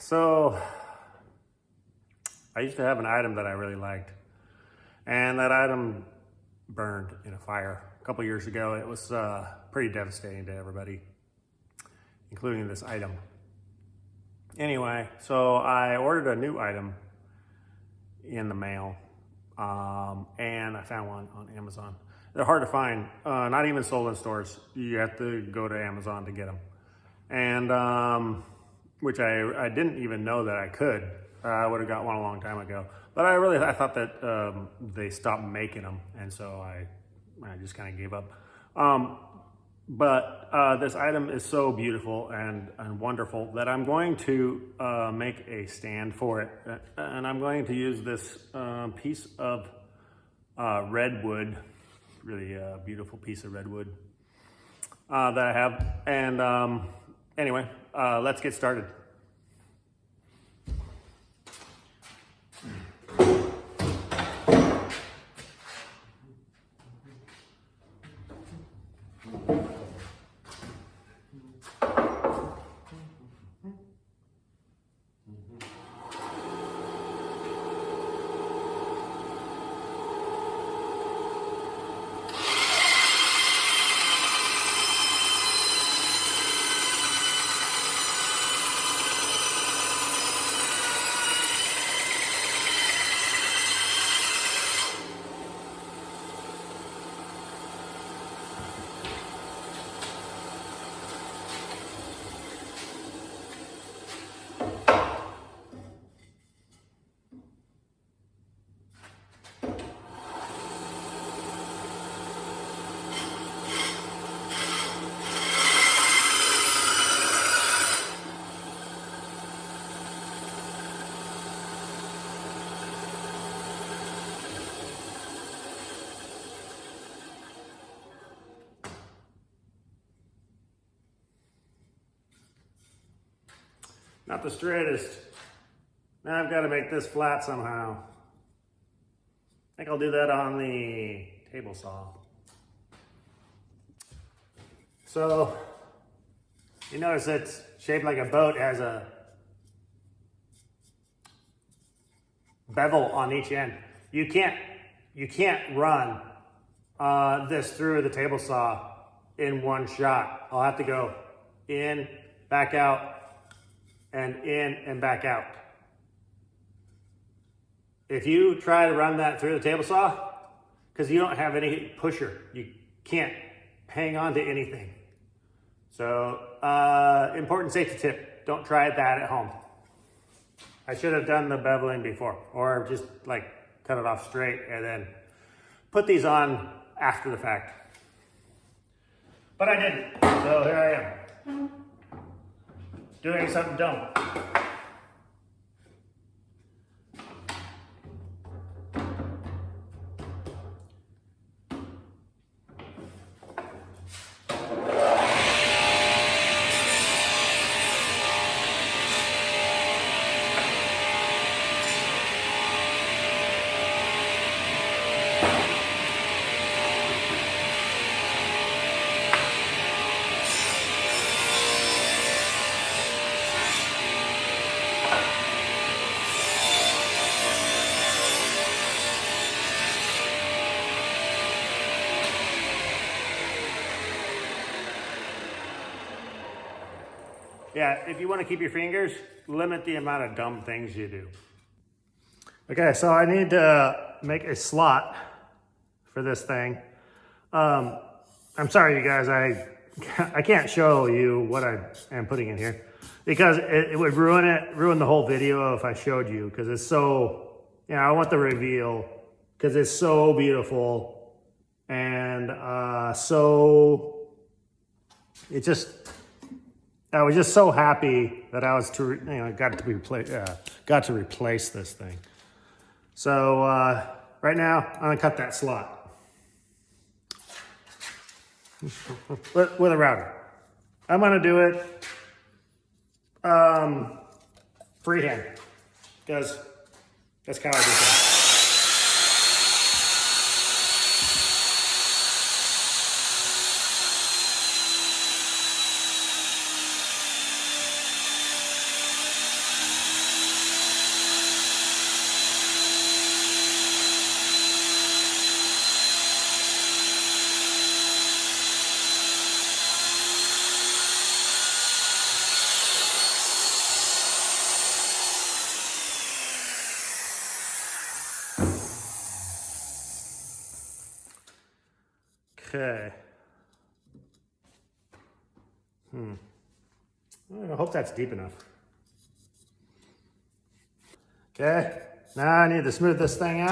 So I used to have an item that I really liked, and that item burned in a fire a couple years ago. It was pretty devastating to everybody, including this item. Anyway, so I ordered a new item in the mail, and I found one on Amazon. They're hard to find, not even sold in stores. You have to go to Amazon to get them. And which I didn't even know that I could. I would have got one a long time ago. But I thought that they stopped making them, and so I just kind of gave up. But this item is so beautiful and wonderful that I'm going to make a stand for it. And I'm going to use this piece of redwood, really beautiful piece of redwood that I have. And anyway, let's get started. Not the straightest. Now I've got to make this flat somehow. I think I'll do that on the table saw. So, you notice it's shaped like a boat. It has a bevel on each end. You can't run this through the table saw in one shot. I'll have to go in, back out, and in and back out. If you try to run that through the table saw, because you don't have any pusher, you can't hang on to anything. So, important safety tip, don't try that at home. I should have done the beveling before, or just like cut it off straight and then put these on after the fact. But I didn't, so here I am. Doing something dumb. Yeah, if you want to keep your fingers, limit the amount of dumb things you do. Okay, so I need to make a slot for this thing. I'm sorry, you guys, I can't show you what I am putting in here because it would ruin the whole video if I showed you, because it's so, I want the reveal because it's so beautiful and I was just so happy that I was got to replace this thing. So right now I'm gonna cut that slot with a router. I'm gonna do it freehand because that's how I do things. Okay. I hope that's deep enough. Okay, now I need to smooth this thing out.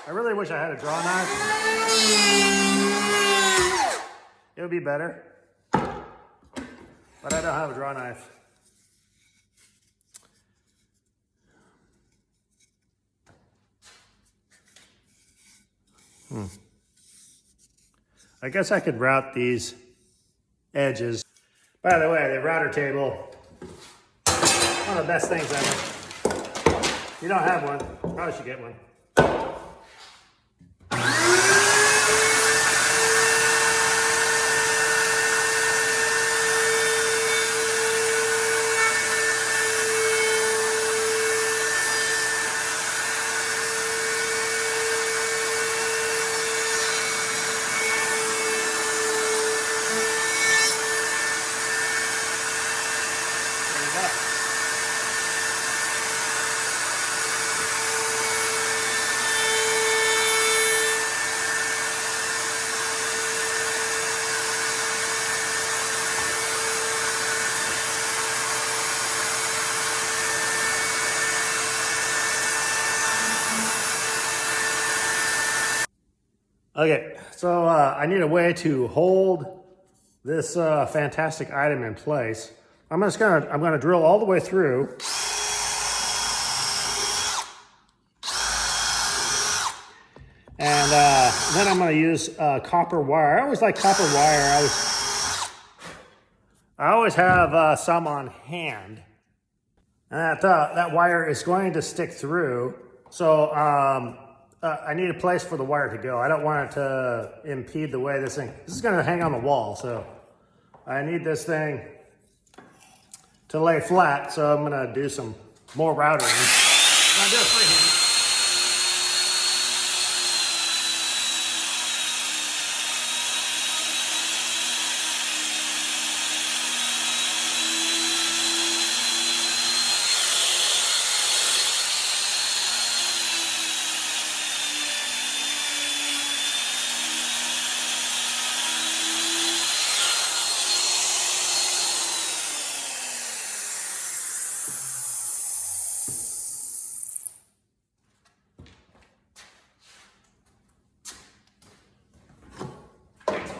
I really wish I had a draw knife. It would be better, but I don't have a draw knife. I guess I could route these edges. By the way, the router table, one of the best things ever. If you don't have one, probably should get one. Okay, so I need a way to hold this fantastic item in place. I'm gonna drill all the way through. And then I'm gonna use copper wire. I always like copper wire. I always have some on hand. And that wire is going to stick through. So I need a place for the wire to go. I don't want it to impede the way this is gonna hang on the wall. So I need this thing to lay flat. So I'm gonna do some more routing. I'm gonna do it freehand.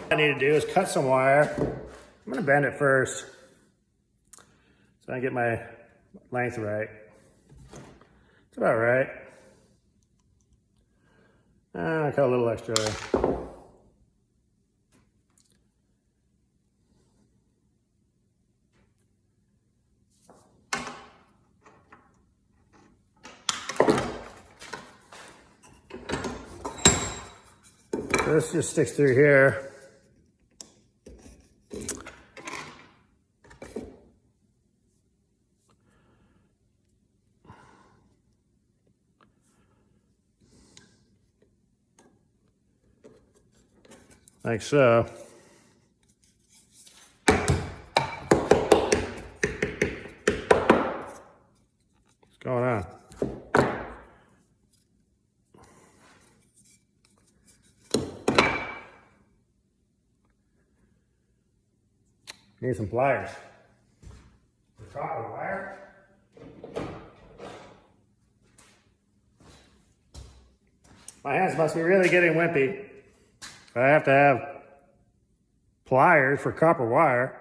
What I need to do is cut some wire. I'm gonna bend it first so I get my length right. It's about right. I cut a little extra. So this just sticks through here. Like so. What's going on? Need some pliers. The copper wire. My hands must be really getting wimpy. I have to have pliers for copper wire.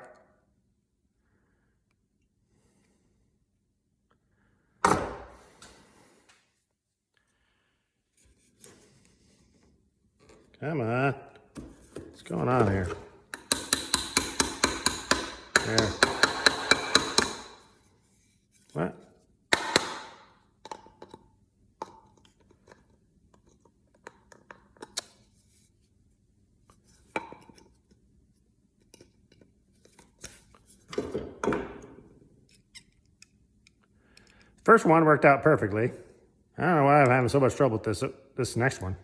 Come on. What's going on here? There. What? First one worked out perfectly. I don't know why I'm having so much trouble with this next one.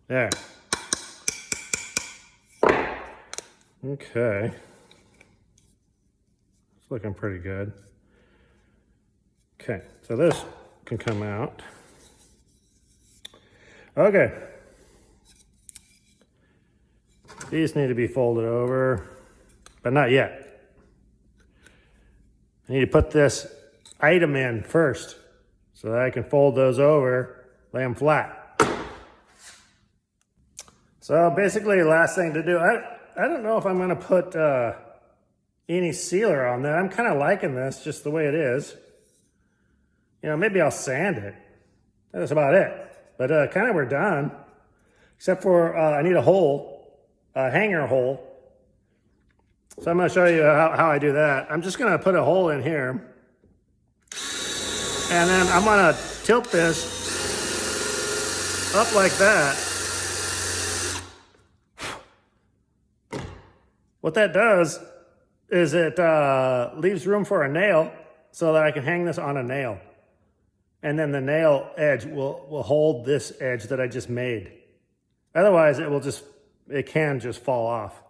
There. Okay. It's looking pretty good. Okay, so this can come out. Okay. These need to be folded over, but not yet. I need to put this item in first so that I can fold those over, lay them flat. So basically, the last thing to do, I don't know if I'm gonna put any sealer on that. I'm kind of liking this just the way it is. You know, maybe I'll sand it. That's about it. But kind of we're done, except for I need a hole, a hanger hole. So I'm gonna show you how I do that. I'm just gonna put a hole in here, and then I'm gonna tilt this up like that. What that does is it leaves room for a nail so that I can hang this on a nail. And then the nail edge will hold this edge that I just made. Otherwise, it can just fall off.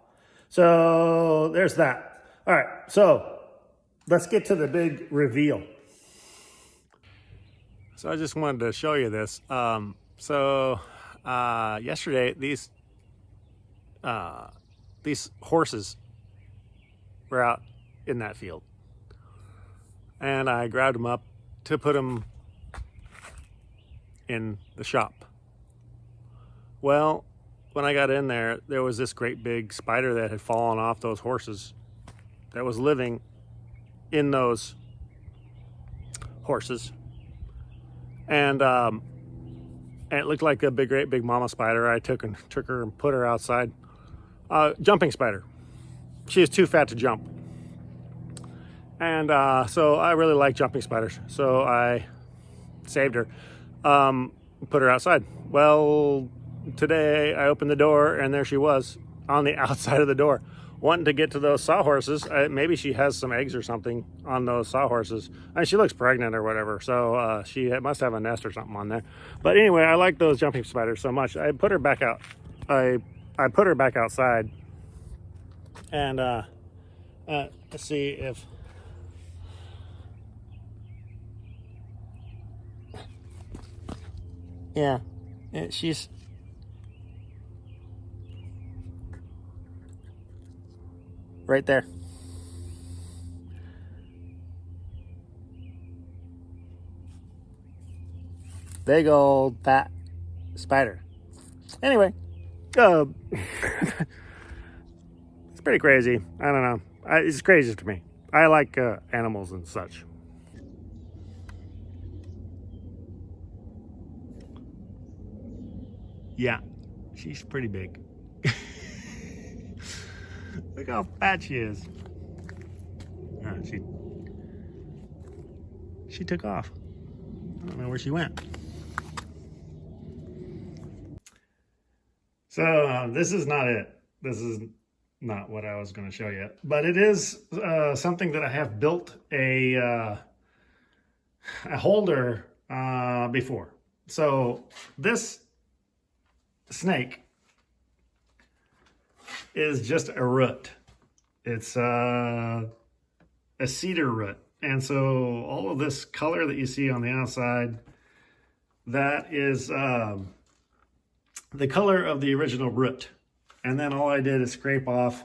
So there's that. All right, so let's get to the big reveal. So I just wanted to show you this. Yesterday, these horses were out in that field, and I grabbed them up to put them in the shop. Well, when I got in there, there was this great big spider that had fallen off those horses that was living in those horses, and it looked like a great big mama spider. I took her and put her outside. Jumping spider. She is too fat to jump. And so I really like jumping spiders. So I saved her, put her outside. Well, today I opened the door and there she was on the outside of the door, wanting to get to those sawhorses. Maybe she has some eggs or something on those sawhorses. I mean, she looks pregnant or whatever. So she must have a nest or something on there. But anyway, I like those jumping spiders so much. I put her back out. I put her back outside, and let's see if she's right there. Big old fat spider. Anyway. It's pretty crazy. I don't know. It's crazy to me. I like animals and such. Yeah, she's pretty big. Look how fat she is. She took off. I don't know where she went. So this is not it. This is not what I was going to show you, but it is something that I have built a holder before. So this snake is just a root. It's a cedar root, and so all of this color that you see on the outside, that is the color of the original root. And then all I did is scrape off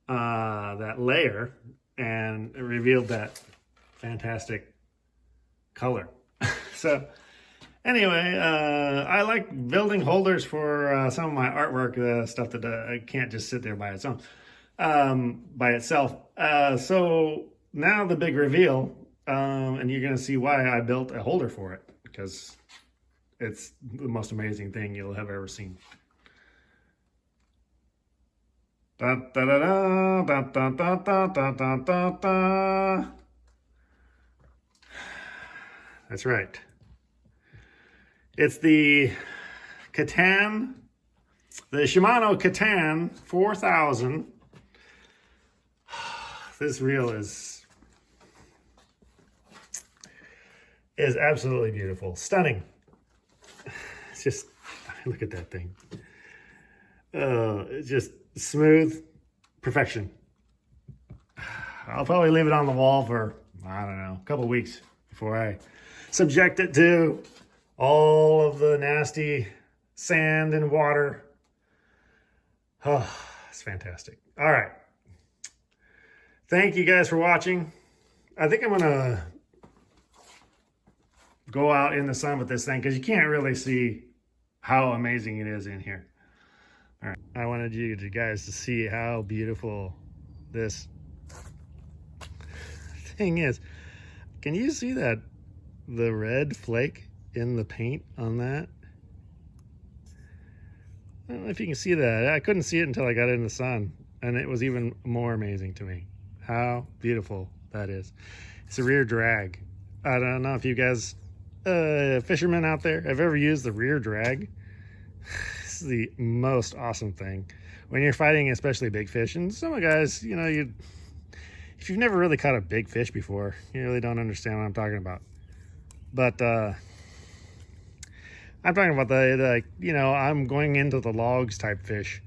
that layer, and it revealed that fantastic color. So anyway, I like building holders for some of my artwork, stuff that I can't just sit there by its own, by itself. So now the big reveal, and you're going to see why I built a holder for it, because it's the most amazing thing you'll have ever seen. Da, da, da, da, da, da, da, da, da, da, da. That's right. It's the Catan, the Shimano Catan 4000. This reel is absolutely beautiful, stunning. It's just, Look at that thing. It's just smooth perfection. I'll probably leave it on the wall for, I don't know, a couple weeks before I subject it to all of the nasty sand and water. Oh, it's fantastic. All right. Thank you guys for watching. I think I'm going to go out in the sun with this thing because you can't really see how amazing it is in here. All right. I wanted you guys to see how beautiful this thing is. Can you see that? The red flake in the paint on that? I don't know if you can see that. I couldn't see it until I got it in the sun, and it was even more amazing to me how beautiful that is. It's a rear drag. I don't know if you guys, fishermen out there, have ever used the rear drag. This is the most awesome thing when you're fighting, especially big fish. And some guys, you know, if you've never really caught a big fish before, you really don't understand what I'm talking about. But I'm talking about the, you know, I'm going into the logs type fish,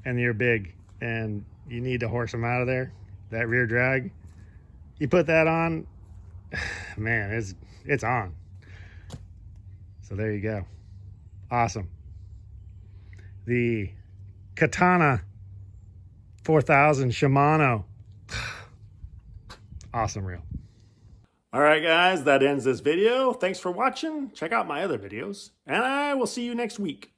and you're big, and you need to horse them out of there. That rear drag, you put that on, man, it's on. So there you go. Awesome. The Katana 4000 Shimano. Awesome reel. All right, guys, that ends this video. Thanks for watching. Check out my other videos, and I will see you next week.